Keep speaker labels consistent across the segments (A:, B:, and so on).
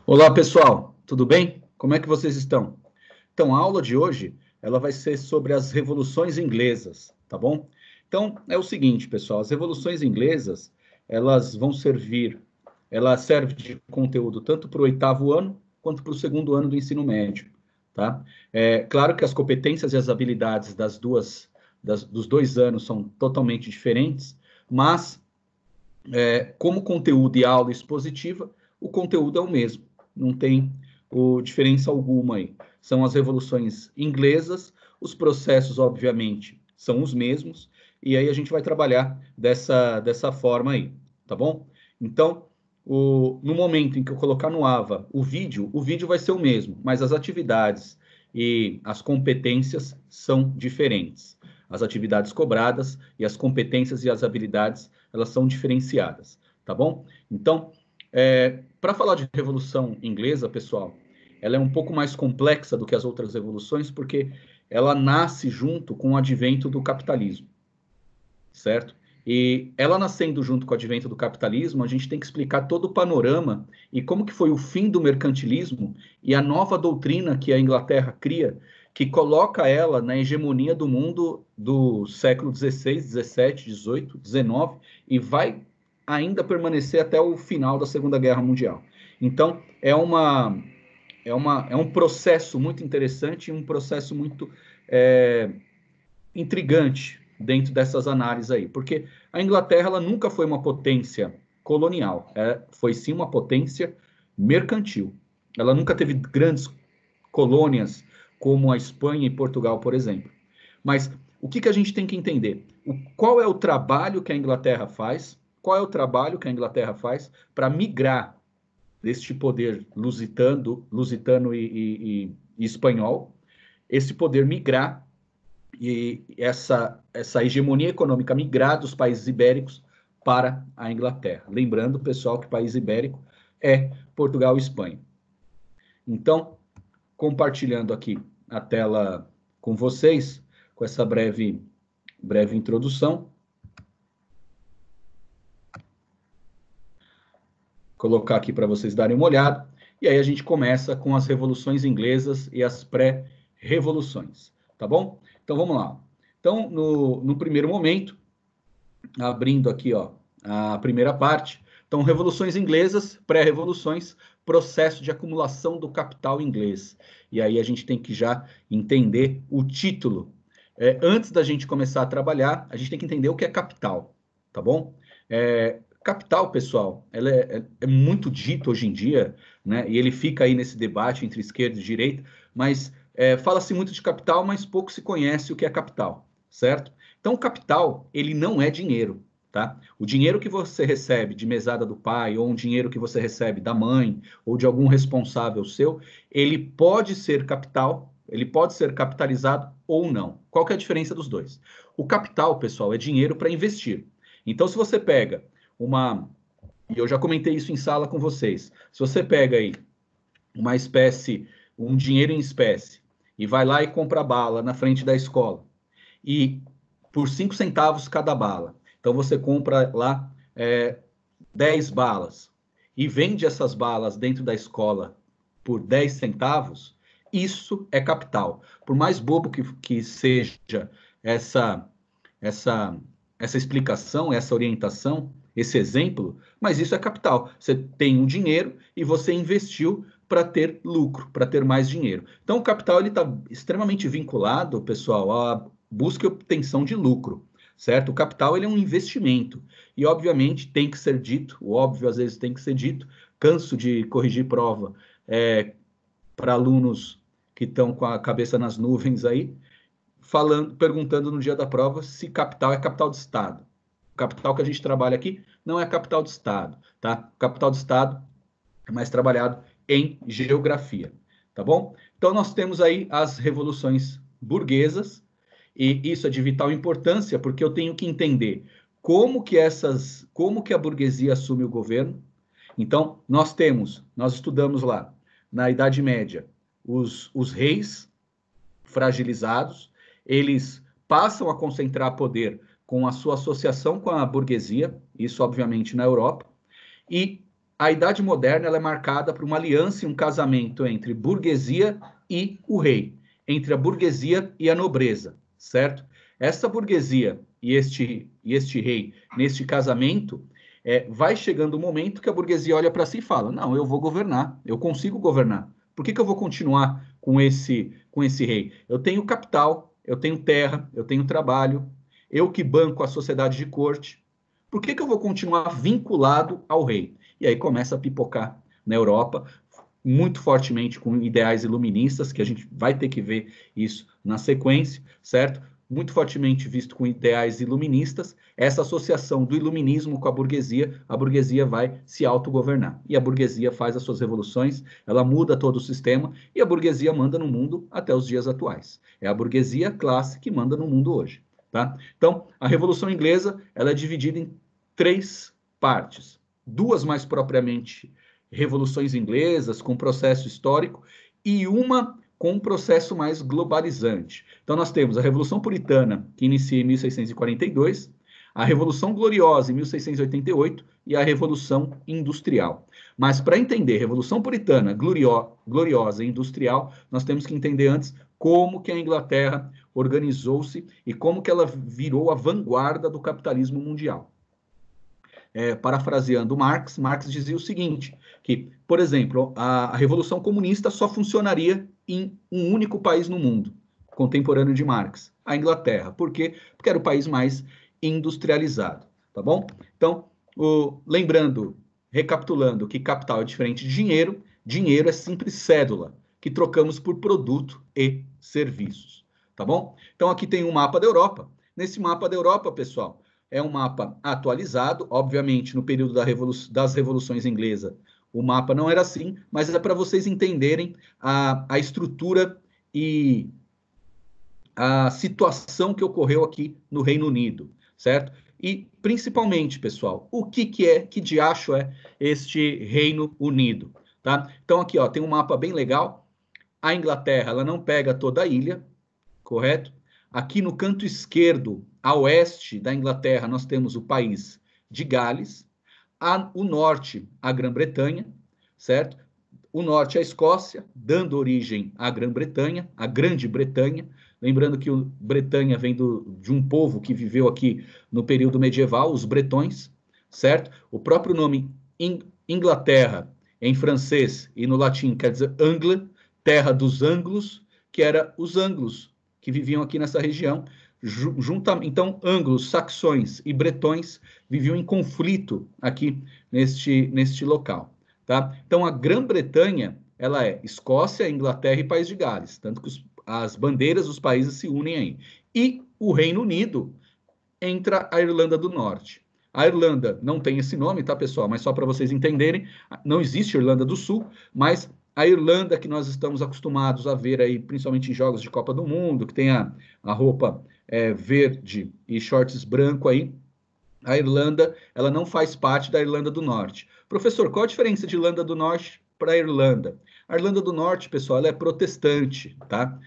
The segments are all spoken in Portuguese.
A: Olá, pessoal, tudo bem? Como é que vocês estão? Então, a aula de hoje, ela vai ser sobre as revoluções inglesas, tá bom? Então, é o seguinte, pessoal, as revoluções inglesas, elas vão servir, ela serve de conteúdo tanto para o oitavo ano, quanto para o segundo ano do ensino médio, tá? É claro que as competências e as habilidades dos 2 anos são totalmente diferentes, mas como conteúdo e aula expositiva, o conteúdo é o mesmo, não tem diferença alguma aí. São as revoluções inglesas, os processos, obviamente, são os mesmos, e aí a gente vai trabalhar dessa forma aí, tá bom? Então, no momento em que eu colocar no AVA o vídeo vai ser o mesmo, mas as atividades e as competências são diferentes. As atividades cobradas e as competências e as habilidades elas são diferenciadas, tá bom? Então, para falar de Revolução Inglesa, pessoal, ela é um pouco mais complexa do que as outras revoluções, porque ela nasce junto com o advento do capitalismo, certo? E ela nascendo junto com o advento do capitalismo, a gente tem que explicar todo o panorama e como que foi o fim do mercantilismo e a nova doutrina que a Inglaterra cria, que coloca ela na hegemonia do mundo do século XVI, XVII, XVIII, XIX e vai ainda permanecer até o final da Segunda Guerra Mundial. Então, é um processo muito interessante, um processo muito intrigante dentro dessas análises aí, porque a Inglaterra ela nunca foi uma potência colonial, foi sim uma potência mercantil. Ela nunca teve grandes colônias como a Espanha e Portugal, por exemplo. Mas o que a gente tem que entender? Qual é o trabalho que a Inglaterra faz? Qual é o trabalho que a Inglaterra faz para migrar deste poder lusitano e espanhol, esse poder migrar e essa hegemonia econômica migrar dos países ibéricos para a Inglaterra. Lembrando, pessoal, que o país ibérico é Portugal e Espanha. Então, compartilhando aqui a tela com vocês, com essa breve introdução. Colocar aqui para vocês darem uma olhada. E aí a gente começa com as revoluções inglesas e as pré-revoluções, tá bom? Então vamos lá. Então, no primeiro momento, abrindo aqui, ó, a primeira parte. Então, revoluções inglesas, pré-revoluções, processo de acumulação do capital inglês. E aí a gente tem que já entender o título. Antes da gente começar a trabalhar, a gente tem que entender o que é capital, tá bom? Capital, pessoal, ela é muito dito hoje em dia, né? E ele fica aí nesse debate entre esquerda e direita, mas fala-se muito de capital, mas pouco se conhece o que é capital, certo? Então, o capital, ele não é dinheiro, tá? O dinheiro que você recebe de mesada do pai, ou um dinheiro que você recebe da mãe, ou de algum responsável seu, ele pode ser capital, ele pode ser capitalizado ou não. Qual que é a diferença dos dois? O capital, pessoal, é dinheiro para investir. Então, se você pega e eu já comentei isso em sala com vocês, se você pega aí uma espécie, um dinheiro em espécie, e vai lá e compra bala na frente da escola, e por 5 centavos cada bala. Então você compra lá 10 balas e vende essas balas dentro da escola por 10 centavos, isso é capital. Por mais bobo que seja essa, essa, essa explicação, essa orientação, esse exemplo, mas isso é capital. Você tem um dinheiro e você investiu para ter lucro, para ter mais dinheiro. Então, o capital ele está extremamente vinculado, pessoal, à busca e obtenção de lucro, certo? O capital ele é um investimento e, obviamente, tem que ser dito, o óbvio às vezes tem que ser dito. Canso de corrigir prova para alunos que estão com a cabeça nas nuvens aí, perguntando no dia da prova se capital é capital de Estado. O capital que a gente trabalha aqui não é capital de Estado, tá? O capital de Estado é mais trabalhado em geografia, tá bom? Então nós temos aí as revoluções burguesas, e isso é de vital importância, porque eu tenho que entender como que a burguesia assume o governo. Então, nós estudamos lá, na Idade Média, os reis fragilizados, eles passam a concentrar poder com a sua associação com a burguesia, isso obviamente na Europa, E a Idade Moderna ela é marcada por uma aliança e um casamento entre burguesia e o rei, entre a burguesia e a nobreza, certo? Essa burguesia e este rei, neste casamento, vai chegando o momento que a burguesia olha para si e fala: não, eu vou governar, eu consigo governar. Por que eu vou continuar com esse rei? Eu tenho capital, eu tenho terra, eu tenho trabalho, eu que banco a sociedade de corte. Por que eu vou continuar vinculado ao rei? E aí começa a pipocar na Europa, muito fortemente com ideais iluministas, que a gente vai ter que ver isso na sequência, certo? Muito fortemente visto com ideais iluministas, essa associação do iluminismo com a burguesia vai se autogovernar. E a burguesia faz as suas revoluções, ela muda todo o sistema, e a burguesia manda no mundo até os dias atuais. É a burguesia classe que manda no mundo hoje. Tá? Então, a Revolução Inglesa ela é dividida em 3 partes. 2 mais propriamente revoluções inglesas, com processo histórico, e uma com um processo mais globalizante. Então, nós temos a Revolução Puritana, que inicia em 1642, a Revolução Gloriosa, em 1688, e a Revolução Industrial. Mas, para entender Revolução Puritana, Gloriosa e Industrial, nós temos que entender antes como que a Inglaterra organizou-se e como que ela virou a vanguarda do capitalismo mundial. Parafraseando Marx dizia o seguinte, que, por exemplo, a Revolução Comunista só funcionaria em um único país no mundo, contemporâneo de Marx, a Inglaterra. Por quê? Porque era o país mais industrializado, tá bom? Então, lembrando, recapitulando que capital é diferente de dinheiro, dinheiro é simples cédula, que trocamos por produto e serviços, tá bom? Então, aqui tem um mapa da Europa. Nesse mapa da Europa, pessoal, é um mapa atualizado, obviamente, no período das revoluções inglesas, o mapa não era assim, mas é para vocês entenderem a estrutura e a situação que ocorreu aqui no Reino Unido, certo? E, principalmente, pessoal, o que diacho é este Reino Unido, tá? Então, aqui, ó, tem um mapa bem legal. A Inglaterra, ela não pega toda a ilha, correto? Aqui no canto esquerdo, a oeste da Inglaterra, nós temos o país de Gales, o norte, a Grã-Bretanha, certo? O norte, a Escócia, dando origem à Grã-Bretanha, a Grande Bretanha. Lembrando que o Bretanha vem de um povo que viveu aqui no período medieval, os bretões, certo? O próprio nome Inglaterra, em francês e no latim, quer dizer Angla, terra dos anglos, que era os anglos, que viviam aqui nessa região. Então, anglos, saxões e bretões viviam em conflito aqui neste local. Tá? Então, a Grã-Bretanha, ela é Escócia, Inglaterra e País de Gales, tanto que as bandeiras dos países se unem aí. E o Reino Unido entra a Irlanda do Norte. A Irlanda não tem esse nome, tá, pessoal? Mas só para vocês entenderem, não existe Irlanda do Sul, mas a Irlanda que nós estamos acostumados a ver aí, principalmente em jogos de Copa do Mundo, que tem a roupa verde e shorts branco aí, a Irlanda, ela não faz parte da Irlanda do Norte. Professor, qual a diferença de Irlanda do Norte para a Irlanda? A Irlanda do Norte, pessoal, ela é protestante, tá?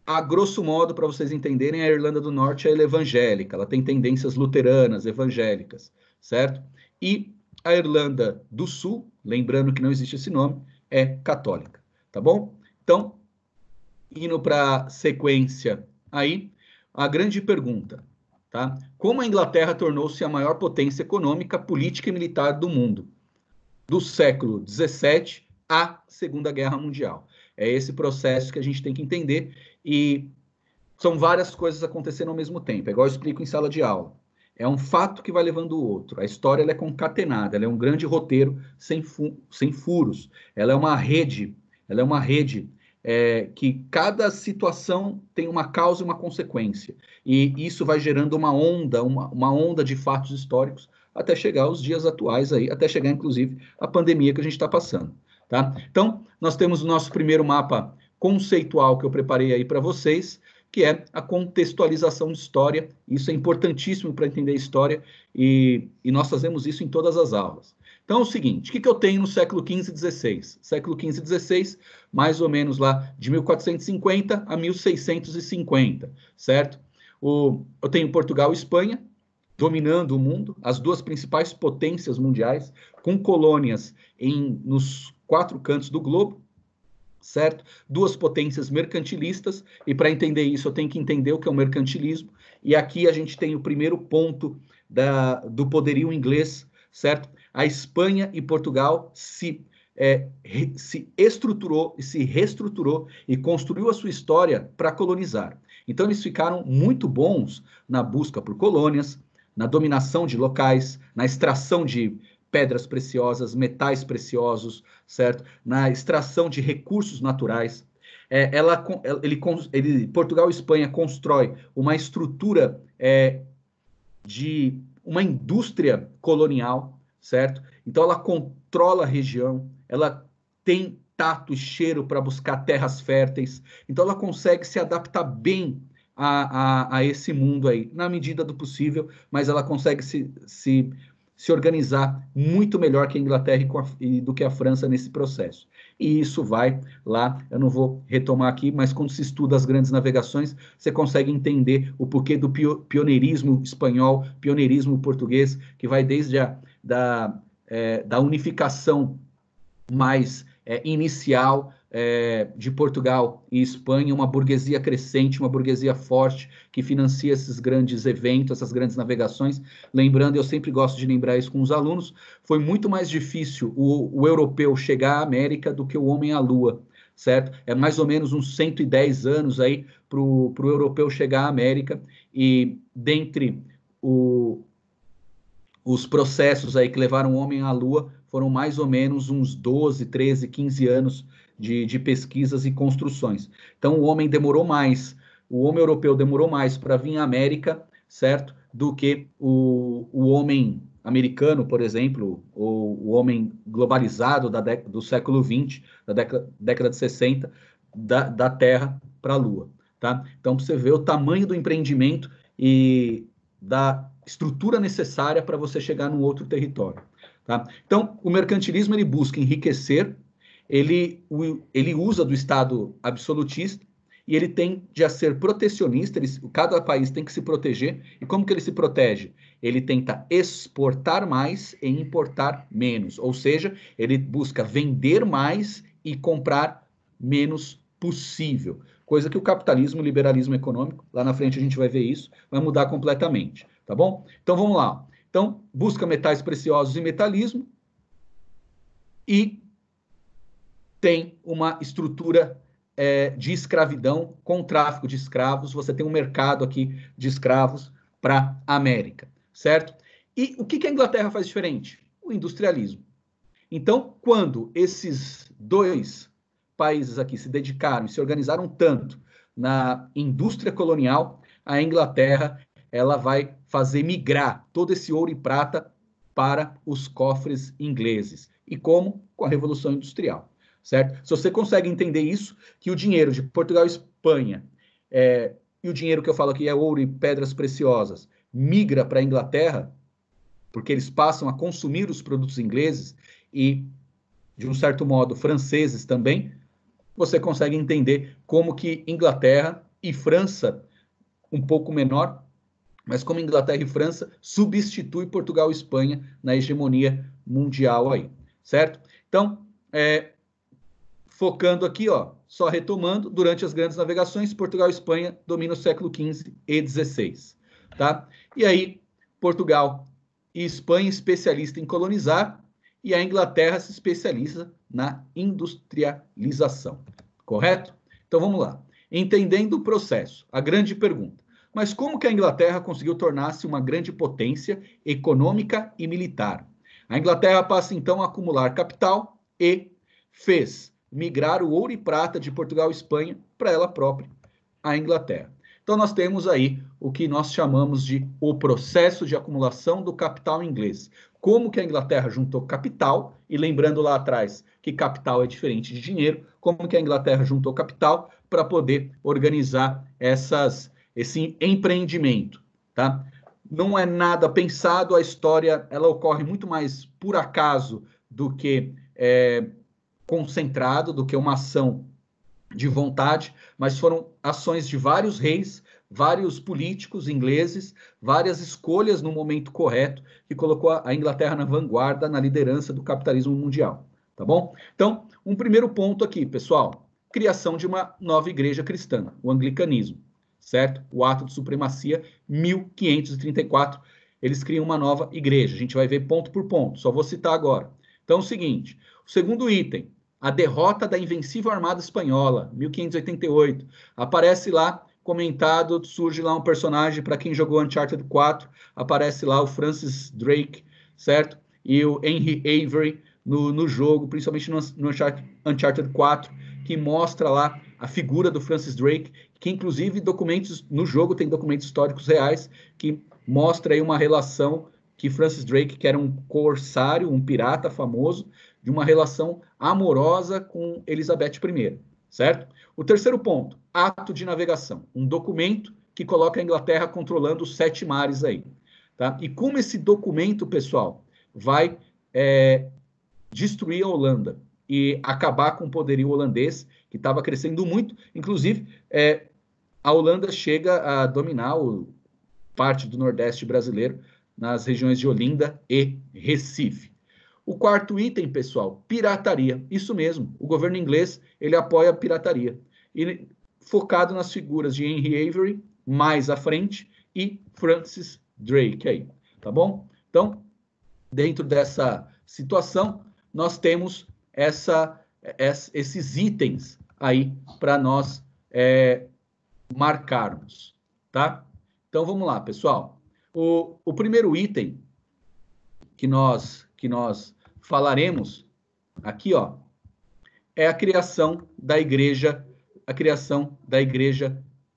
A: A grosso modo, para vocês entenderem, a Irlanda do Norte ela é evangélica, ela tem tendências luteranas, evangélicas, certo? E a Irlanda do Sul, lembrando que não existe esse nome, é católica, tá bom? Então, indo para a sequência aí, a grande pergunta, tá? Como a Inglaterra tornou-se a maior potência econômica, política e militar do mundo, do século XVII à Segunda Guerra Mundial? É esse processo que a gente tem que entender e são várias coisas acontecendo ao mesmo tempo, é igual eu explico em sala de aula. É um fato que vai levando o outro. A história ela é concatenada, ela é um grande roteiro sem furos. Ela é uma rede, que cada situação tem uma causa e uma consequência. E isso vai gerando uma onda de fatos históricos até chegar aos dias atuais aí, até chegar, inclusive, a pandemia que a gente está passando. Tá? Então, nós temos o nosso primeiro mapa conceitual que eu preparei aí para vocês, que é a contextualização de história. Isso é importantíssimo para entender a história e nós fazemos isso em todas as aulas. Então é o seguinte, o que eu tenho no século XV e XVI? Século XV e XVI, mais ou menos lá de 1450 a 1650, certo? Eu tenho Portugal e Espanha, dominando o mundo, as duas principais potências mundiais, com colônias nos 4 cantos do globo, certo? Duas potências mercantilistas, e para entender isso eu tenho que entender o que é o mercantilismo, e aqui a gente tem o primeiro ponto do poderio inglês, certo? A Espanha e Portugal se estruturou e se reestruturou e construiu a sua história para colonizar. Então eles ficaram muito bons na busca por colônias, na dominação de locais, na extração de pedras preciosas, metais preciosos, certo? Na extração de recursos naturais. Portugal e Espanha constrói uma estrutura de uma indústria colonial, certo? Então ela controla a região, ela tem tato e cheiro para buscar terras férteis, então ela consegue se adaptar bem a esse mundo aí, na medida do possível, mas ela consegue se organizar muito melhor que a Inglaterra do que a França nesse processo. E isso vai lá, eu não vou retomar aqui, mas quando se estuda as grandes navegações, você consegue entender o porquê do pioneirismo espanhol, pioneirismo português, que vai desde da unificação mais inicial de Portugal e Espanha, uma burguesia crescente, uma burguesia forte, que financia esses grandes eventos, essas grandes navegações. Lembrando, eu sempre gosto de lembrar isso com os alunos, foi muito mais difícil o europeu chegar à América do que o homem à Lua, certo? É mais ou menos uns 110 anos aí para o europeu chegar à América, e dentre os processos aí que levaram o homem à Lua foram mais ou menos uns 12, 13, 15 anos de pesquisas e construções. Então o homem europeu demorou mais para vir à América, certo? Do que o homem americano, por exemplo, ou o homem globalizado do século XX, da década de 60, da Terra para a Lua. Tá? Então, para você ver o tamanho do empreendimento e da estrutura necessária para você chegar num outro território. Tá? Então, o mercantilismo ele busca enriquecer, ele usa do Estado absolutista e ele tende a ser protecionista, cada país tem que se proteger. E como que ele se protege? Ele tenta exportar mais e importar menos, ou seja, ele busca vender mais e comprar menos possível. Coisa que o capitalismo, o liberalismo econômico, lá na frente a gente vai ver isso, vai mudar completamente, tá bom? Então vamos lá. Então, busca metais preciosos e metalismo, e tem uma estrutura de escravidão com tráfico de escravos. Você tem um mercado aqui de escravos para a América, certo? E o que a Inglaterra faz diferente? O industrialismo. Então, quando esses dois países aqui se dedicaram e se organizaram tanto na indústria colonial, a Inglaterra ela vai fazer migrar todo esse ouro e prata para os cofres ingleses. E como? Com a Revolução Industrial, certo? Se você consegue entender isso, que o dinheiro de Portugal e Espanha, e o dinheiro que eu falo aqui é ouro e pedras preciosas, migra para a Inglaterra, porque eles passam a consumir os produtos ingleses e, de um certo modo, franceses também, você consegue entender como que Inglaterra e França, um pouco menor, mas como Inglaterra e França substitui Portugal e Espanha na hegemonia mundial aí, certo? Então, focando aqui, ó, só retomando, durante as grandes navegações, Portugal e Espanha dominam o século XV e XVI, tá? E aí, Portugal e Espanha especialista em colonizar, e a Inglaterra se especializa na industrialização, correto? Então vamos lá. Entendendo o processo, a grande pergunta: mas como que a Inglaterra conseguiu tornar-se uma grande potência econômica e militar? A Inglaterra passa então a acumular capital e fez migrar o ouro e prata de Portugal e Espanha para ela própria, a Inglaterra. Então nós temos aí o que nós chamamos de o processo de acumulação do capital inglês. Como que a Inglaterra juntou capital, e lembrando lá atrás que capital é diferente de dinheiro, como que a Inglaterra juntou capital para poder organizar esse empreendimento, tá? Não é nada pensado, a história ela ocorre muito mais por acaso do que concentrado, do que uma ação de vontade, mas foram ações de vários reis vários políticos ingleses, várias escolhas no momento correto, que colocou a Inglaterra na vanguarda, na liderança do capitalismo mundial, tá bom? Então, um primeiro ponto aqui, pessoal, criação de uma nova igreja cristã, o anglicanismo, certo? O ato de supremacia, 1534, eles criam uma nova igreja. A gente vai ver ponto por ponto, só vou citar agora. Então, é o seguinte, o segundo item, a derrota da invencível Armada Espanhola, 1588, aparece lá, comentado, surge lá um personagem, para quem jogou Uncharted 4, aparece lá o Francis Drake, certo? E o Henry Avery no jogo, principalmente no Uncharted 4, que mostra lá a figura do Francis Drake, que inclusive documentos no jogo tem documentos históricos reais que mostra aí uma relação que Francis Drake, que era um corsário, um pirata famoso, de uma relação amorosa com Elizabeth I, certo? O terceiro ponto, ato de navegação, um documento que coloca a Inglaterra controlando os 7 mares aí, tá? E como esse documento, pessoal, vai destruir a Holanda e acabar com o poderio holandês, que estava crescendo muito, inclusive a Holanda chega a dominar parte do Nordeste brasileiro, nas regiões de Olinda e Recife. O quarto item, pessoal, pirataria. Isso mesmo, o governo inglês, ele apoia a pirataria. Ele, focado nas figuras de Henry Avery, mais à frente, e Francis Drake aí, tá bom? Então, dentro dessa situação, nós temos esses itens aí para nós marcarmos, tá? Então, vamos lá, pessoal. O primeiro item que nós falaremos aqui, ó, é a criação da igreja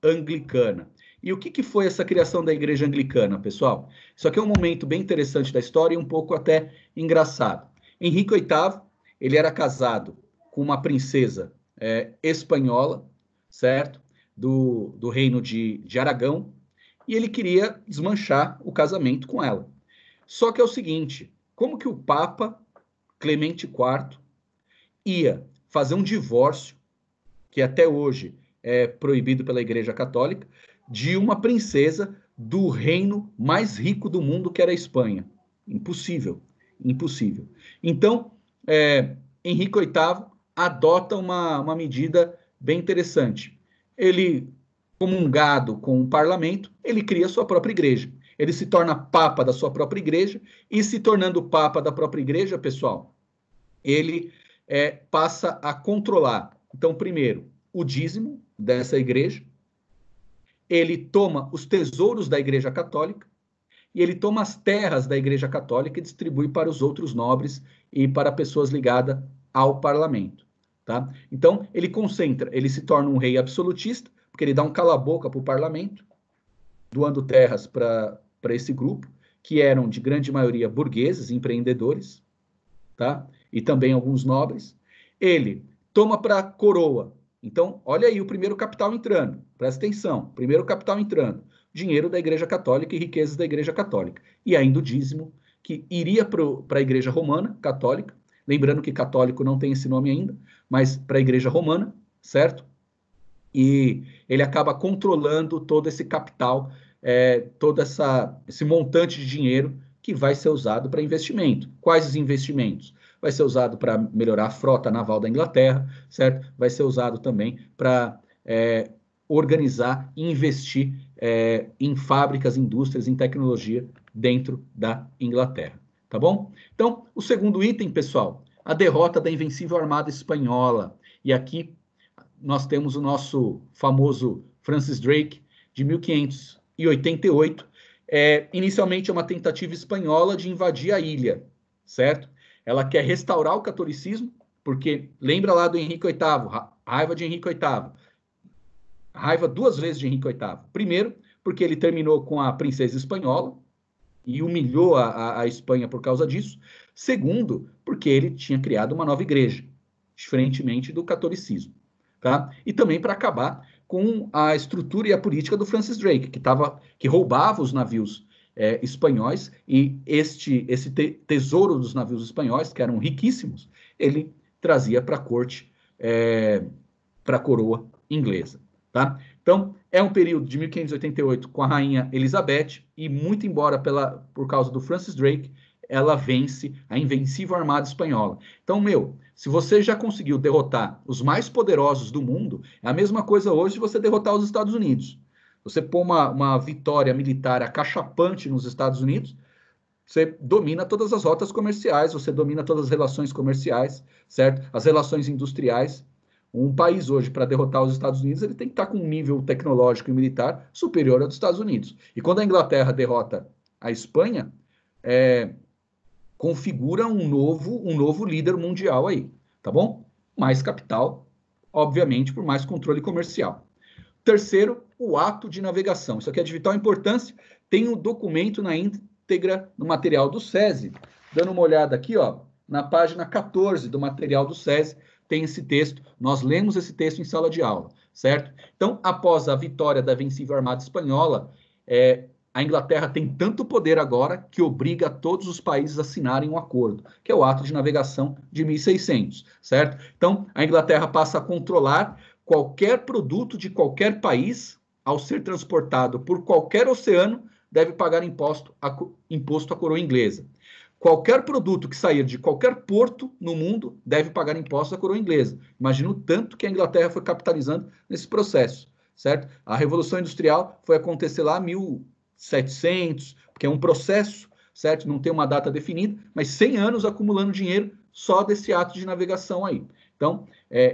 A: anglicana. E o que foi essa criação da igreja anglicana, pessoal? Isso aqui é um momento bem interessante da história e um pouco até engraçado. Henrique VIII, ele era casado com uma princesa espanhola, certo? Do reino de Aragão, e ele queria desmanchar o casamento com ela. Só que é o seguinte, como que o Papa Clemente IV ia fazer um divórcio, que até hoje é proibido pela Igreja Católica, de uma princesa do reino mais rico do mundo, que era a Espanha? Impossível, impossível. Então, Henrique VIII adota uma medida bem interessante. Ele, comungado com o parlamento, ele cria sua própria igreja. Ele se torna papa da sua própria igreja, e se tornando papa da própria igreja, pessoal, ele passa a controlar, então, primeiro, o dízimo dessa igreja, ele toma os tesouros da Igreja Católica, e ele toma as terras da Igreja Católica e distribui para os outros nobres e para pessoas ligadas ao parlamento, tá? Então, ele concentra, ele se torna um rei absolutista, porque ele dá um cala-boca para o parlamento, doando terras para esse grupo, que eram de grande maioria burgueses, empreendedores, tá? E também alguns nobres. Ele toma para a coroa. Então, olha aí o primeiro capital entrando. Presta atenção. Primeiro capital entrando. Dinheiro da Igreja Católica e riquezas da Igreja Católica. E ainda o dízimo, que iria para a Igreja Romana Católica. Lembrando que católico não tem esse nome ainda, mas para a Igreja Romana, certo? E ele acaba controlando todo esse capital, todo esse montante de dinheiro que vai ser usado para investimento. Quais os investimentos? Vai ser usado para melhorar a frota naval da Inglaterra, certo? Vai ser usado também para organizar e investir em fábricas, indústrias, em tecnologia dentro da Inglaterra, tá bom? Então, o segundo item, pessoal, a derrota da invencível Armada Espanhola. E aqui nós temos o nosso famoso Francis Drake, de 1588. Inicialmente é uma tentativa espanhola de invadir a ilha, certo? Ela quer restaurar o catolicismo, porque lembra lá do Henrique VIII, raiva de Henrique VIII. Raiva 2 vezes de Henrique VIII. Primeiro, porque ele terminou com a princesa espanhola e humilhou a Espanha por causa disso. Segundo, porque ele tinha criado uma nova igreja, diferentemente do catolicismo. Tá? E também para acabar com a estrutura e a política do Francis Drake, que roubava os navios espanhóis, e esse tesouro dos navios espanhóis, que eram riquíssimos, ele trazia para a corte, para a coroa inglesa. Tá? Então, É um período de 1588 com a rainha Elizabeth e muito embora por causa do Francis Drake, ela vence a invencível armada espanhola. Então, se você já conseguiu derrotar os mais poderosos do mundo, é a mesma coisa hoje de você derrotar os Estados Unidos. Você pôr uma vitória militar acachapante nos Estados Unidos, você domina todas as rotas comerciais, você domina todas as relações comerciais, certo? As relações industriais. Um país hoje, para derrotar os Estados Unidos, ele tem que estar com um nível tecnológico e militar superior ao dos Estados Unidos. E quando a Inglaterra derrota a Espanha, configura um novo líder mundial aí, tá bom? Mais capital, obviamente, por mais controle comercial. Terceiro, o ato de navegação. Isso aqui é de vital importância. Tem um documento na íntegra no material do SESI. Dando uma olhada aqui, ó, na página 14 do material do SESI, tem esse texto. Nós lemos esse texto em sala de aula, certo? Então, após a vitória da vencível Armada Espanhola, a Inglaterra tem tanto poder agora que obriga todos os países a assinarem um acordo, que é o Ato de Navegação de 1600, certo? Então, a Inglaterra passa a controlar qualquer produto de qualquer país, ao ser transportado por qualquer oceano, deve pagar imposto à coroa inglesa. Qualquer produto que sair de qualquer porto no mundo deve pagar impostos à coroa inglesa. Imagina o tanto que a Inglaterra foi capitalizando nesse processo, certo? A Revolução Industrial foi acontecer lá em 1700, porque é um processo, certo? Não tem uma data definida, mas 100 anos acumulando dinheiro só desse ato de navegação aí. Então,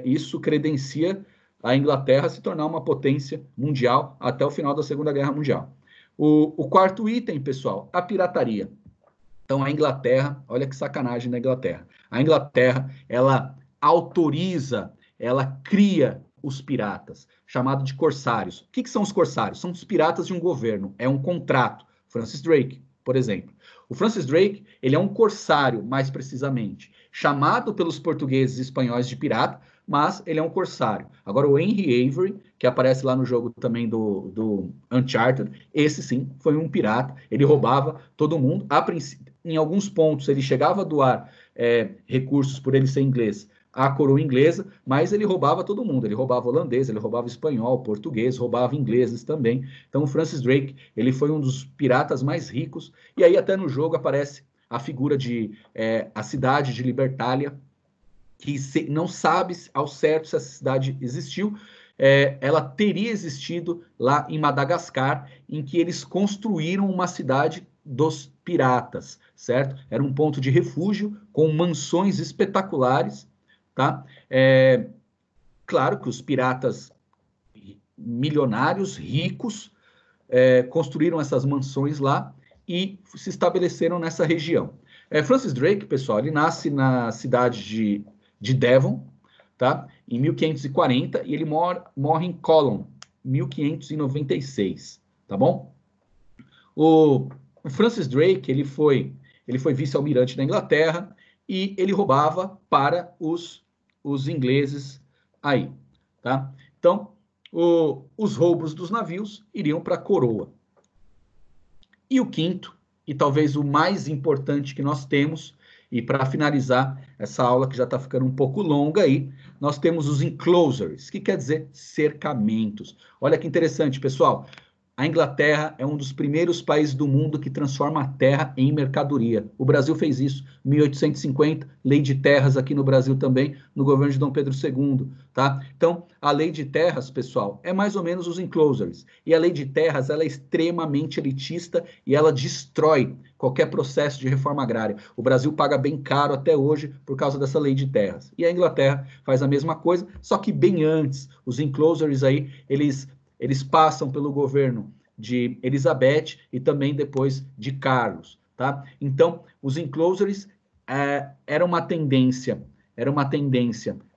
A: isso credencia a Inglaterra se tornar uma potência mundial até o final da Segunda Guerra Mundial. O quarto item, pessoal, a pirataria. Então, a Inglaterra, olha que sacanagem da Inglaterra. A Inglaterra, ela autoriza, ela cria os piratas, chamado de corsários. O que são os corsários? São os piratas de um governo, é um contrato. Francis Drake, por exemplo. O Francis Drake, ele é um corsário, mais precisamente, chamado pelos portugueses e espanhóis de pirata, mas ele é um corsário. Agora, o Henry Avery, que aparece lá no jogo também do Uncharted, esse sim foi um pirata, ele roubava todo mundo. Em alguns pontos, ele chegava a doar recursos por ele ser inglês à coroa inglesa, mas ele roubava todo mundo. Ele roubava holandês, ele roubava espanhol, português, roubava ingleses também. Então, o Francis Drake, ele foi um dos piratas mais ricos. E aí, até no jogo, aparece a figura de a cidade de Libertália, que não sabe ao certo se essa cidade existiu. Ela teria existido lá em Madagascar, em que eles construíram uma cidade dos piratas, certo? Era um ponto de refúgio com mansões espetaculares, tá? Claro que os piratas milionários, ricos, construíram essas mansões lá e se estabeleceram nessa região. Francis Drake, pessoal, ele nasce na cidade de Devon, tá? Em 1540, e ele morre em Colon, 1596, tá bom? O Francis Drake, ele foi vice-almirante da Inglaterra e ele roubava para os ingleses aí, tá? Então, os roubos dos navios iriam para a coroa. E o quinto, e talvez o mais importante que nós temos, e para finalizar essa aula que já está ficando um pouco longa aí, nós temos os enclosures, que quer dizer cercamentos. Olha que interessante, pessoal. A Inglaterra é um dos primeiros países do mundo que transforma a terra em mercadoria. O Brasil fez isso em 1850, lei de terras aqui no Brasil também, no governo de Dom Pedro II, tá? Então, a lei de terras, pessoal, é mais ou menos os enclosures. E a lei de terras, ela é extremamente elitista e ela destrói qualquer processo de reforma agrária. O Brasil paga bem caro até hoje por causa dessa lei de terras. E a Inglaterra faz a mesma coisa, só que bem antes. Os enclosures aí, eles passam pelo governo de Elizabeth e também depois de Carlos, tá? Então, os enclosures era uma tendência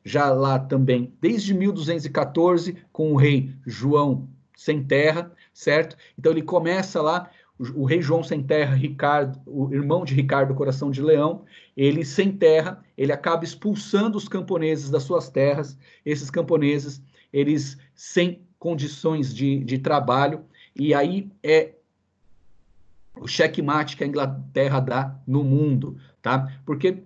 A: já lá também, desde 1214, com o rei João Sem Terra, certo? Então, ele começa lá, o rei João Sem Terra, Ricardo, o irmão de Ricardo Coração de Leão, ele sem terra, ele acaba expulsando os camponeses das suas terras, esses camponeses, eles sem condições de trabalho, e aí é o checkmate que a Inglaterra dá no mundo, tá? Porque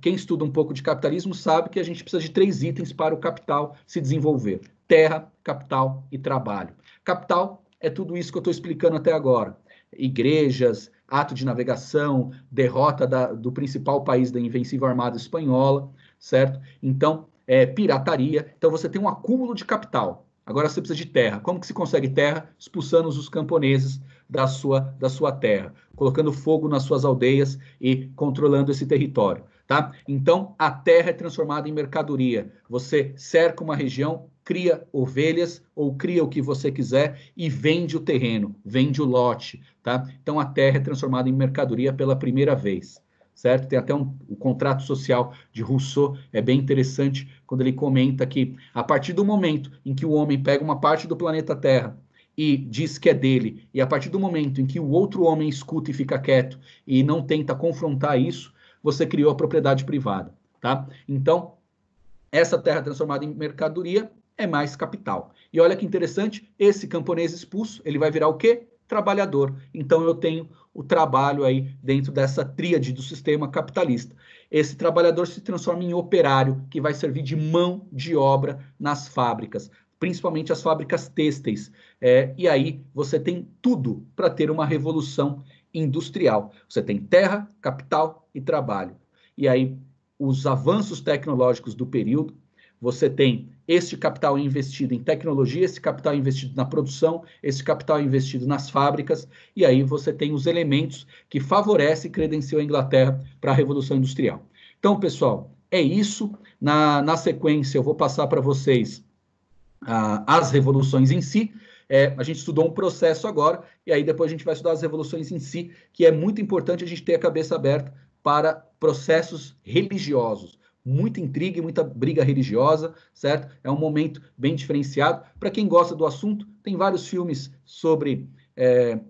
A: quem estuda um pouco de capitalismo sabe que a gente precisa de 3 itens para o capital se desenvolver. terra, capital e trabalho. Capital é tudo isso que eu estou explicando até agora. Igrejas, ato de navegação, derrota do principal país da Invencível Armada Espanhola, certo? Então, pirataria. Então, você tem um acúmulo de capital. Agora você precisa de terra. Como que se consegue terra? Expulsando os camponeses da sua terra, colocando fogo nas suas aldeias e controlando esse território, tá? Então, a terra é transformada em mercadoria. Você cerca uma região, cria ovelhas ou cria o que você quiser e vende o terreno, vende o lote, tá? Então, a terra é transformada em mercadoria pela primeira vez, certo? Tem até o contrato social de Rousseau, é bem interessante quando ele comenta que a partir do momento em que o homem pega uma parte do planeta Terra e diz que é dele, e a partir do momento em que o outro homem escuta e fica quieto e não tenta confrontar isso, você criou a propriedade privada, tá? Então, essa terra transformada em mercadoria é mais capital. E olha que interessante, esse camponês expulso, ele vai virar o quê? Trabalhador. Então, eu tenho o trabalho aí dentro dessa tríade do sistema capitalista. Esse trabalhador se transforma em operário, que vai servir de mão de obra nas fábricas, principalmente as fábricas têxteis. E aí você tem tudo para ter uma revolução industrial. Você tem terra, capital e trabalho. E aí os avanços tecnológicos do período, você tem este capital investido em tecnologia, esse capital investido na produção, esse capital investido nas fábricas, e aí você tem os elementos que favorecem e credenciam a Inglaterra para a Revolução Industrial. Então, pessoal, é isso. Na sequência, eu vou passar para vocês as revoluções em si. A gente estudou um processo agora, e aí depois a gente vai estudar as revoluções em si, que é muito importante a gente ter a cabeça aberta para processos religiosos. Muita intriga e muita briga religiosa, certo? É um momento bem diferenciado. Para quem gosta do assunto, tem vários filmes sobre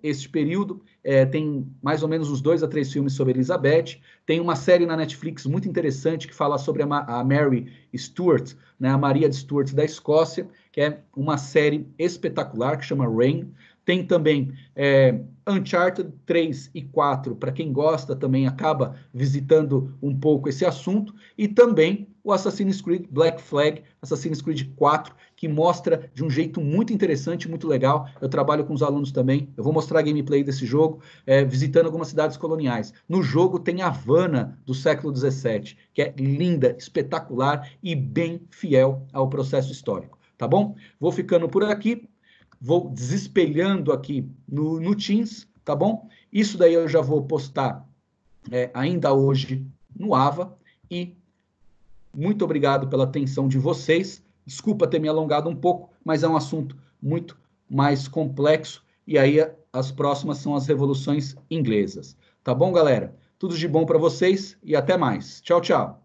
A: este período. Tem mais ou menos uns 2 a 3 filmes sobre Elizabeth. Tem uma série na Netflix muito interessante que fala sobre a Mary Stuart, né, a Maria de Stuart da Escócia, que é uma série espetacular que chama Reign. Tem também Uncharted 3 e 4, para quem gosta também acaba visitando um pouco esse assunto, e também o Assassin's Creed Black Flag, Assassin's Creed 4, que mostra de um jeito muito interessante, muito legal. Eu trabalho com os alunos também, eu vou mostrar a gameplay desse jogo, visitando algumas cidades coloniais. No jogo tem a Havana do século XVII, que é linda, espetacular e bem fiel ao processo histórico, tá bom? Vou ficando por aqui. Vou desespelhando aqui no Teams, tá bom? Isso daí eu já vou postar ainda hoje no AVA. E muito obrigado pela atenção de vocês. Desculpa ter me alongado um pouco, mas é um assunto muito mais complexo. E aí as próximas são as revoluções inglesas. Tá bom, galera? Tudo de bom para vocês e até mais. Tchau, tchau.